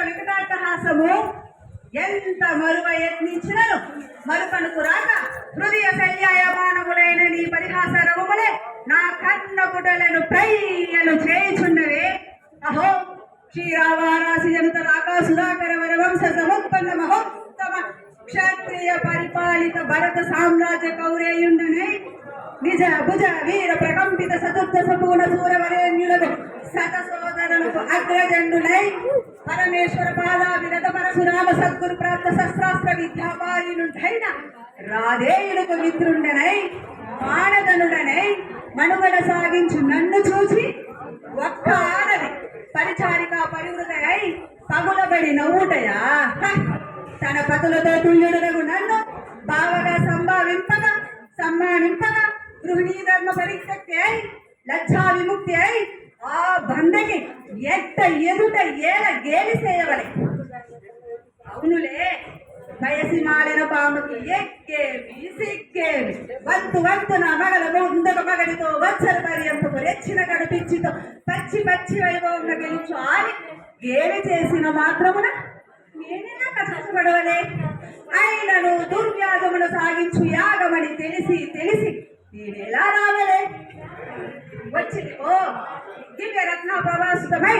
వికటాట్టహాసము ఎంత మరువ యత్నించినను మరుపనుకు రాక హృదయ శల్యాయమానములైన నీ పరిహాస రవములే నా కన్న పుటలను ప్రయ్యలు చేయుచున్నవే. అహో క్షీరావారాసి జనతలాకా సుధాకర వరవంశ సముత్పన్న మహోత్తమ క్షత్రియ పరిపాలిత భరత సామ్రాజ్య కౌరేయుండనై నిజ భుజ వీర ప్రకంపిత చతుర్థ సపూర్ణ సూరవరేణ్యులకు శత సోదరులకు అగ్రజండులై పరమేశ్వర పాదాభిరత పరశురామ సద్గురు ప్రాప్త శస్త్రాస్త్ర విద్యాపారినుడైన రాధేయులకు మిత్రుండనై మానదనుడనై మనుగడ సాగించు నన్ను చూసి ఒక్క ఆనది పరిచారిక పరివృతై పగులబడి నవ్వుటయా. తన పతులతో తుల్యుడునగు నన్ను బావగా సంభావింపగా సమ్మానింపగా గృహిణీ ధర్మ పరిశక్తి అయి లజ్జా విముక్తి అయి ఆ బందకి ఎట్ట ఎదుట ఏల గేలి చేయవలే. అవునులే వయసి మాలిన పాముకి ఎక్కేవి సిక్కేవి వంతు వంతున మగల ముందక మగడితో వచ్చల పర్యంతకు రెచ్చిన గడిపించితో పచ్చి పచ్చి వైభవం గెలుచు అని గేలి చేసిన మాత్రమున నేనేనా కష్టపడవలే. అయినను దుర్వ్యాధమును సాగించు యాగమని తెలిసి తెలిసి నేనెలా రావలే. వచ్చింది ఓ దివ్య రత్న ప్రవాసితమై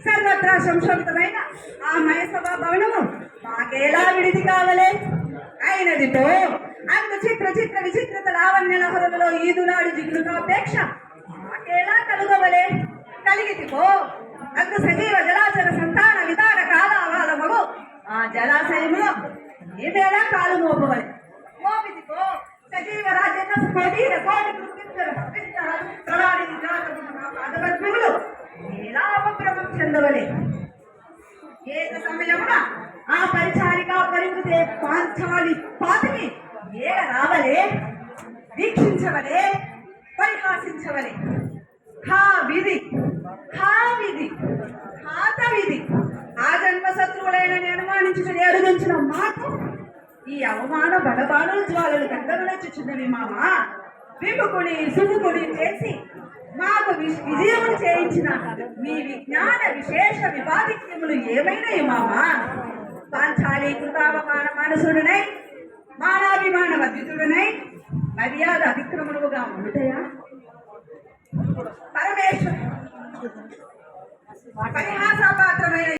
సర్వత్రా సంశోభితమైన ఆ మయసభా భవనము మాకేలా విడిది కావలే. అయినది పో అందు చిత్ర చిత్ర విచిత్రత లావణ్య లహరులలో ఈదులాడు జిగురుకాపేక్ష మాకేలా కలుగవలే. కలిగితి పో అందు సజీవ జలాచర సంతాన విధాన కాలావాల మగు ఆ జలాశయములో ఏమేలా కాలు మోపవలే. మోపితి పో సజీవ రాజ్యంగా కోటి కోటి పాదపద్మములు ఎలా అపభ్రమం చెందవలే. ఏక సమయమున ఆ పరిచారిక పరివృతే పాంచాలి పాతిని ఏడ రావలే, వీక్షించవలే, పరిహాసించవలే. ఖా విధి ఖా విధి ఖాత విధి ఆ జన్మ శత్రువులైనని అనుమానించుకుని అరుదించిన మాకు ఈ అవమాన బడబాడు జ్వాలలు గంగమునొచ్చుచున్నవి మామా. విముకుని సుముకుని చేసి మాకు విజయములు చేయించిన మీ విజ్ఞాన విశేష వివాదిత్యములు ఏమైనాయి మామా. పాంచాలి కృతావమాన మానసుడునై మానాభిమాన వర్జితుడునై మర్యాద అతిక్రమణముగా ఉండుటయా. పరమేశ్వర పరిహాసపాత్రమైన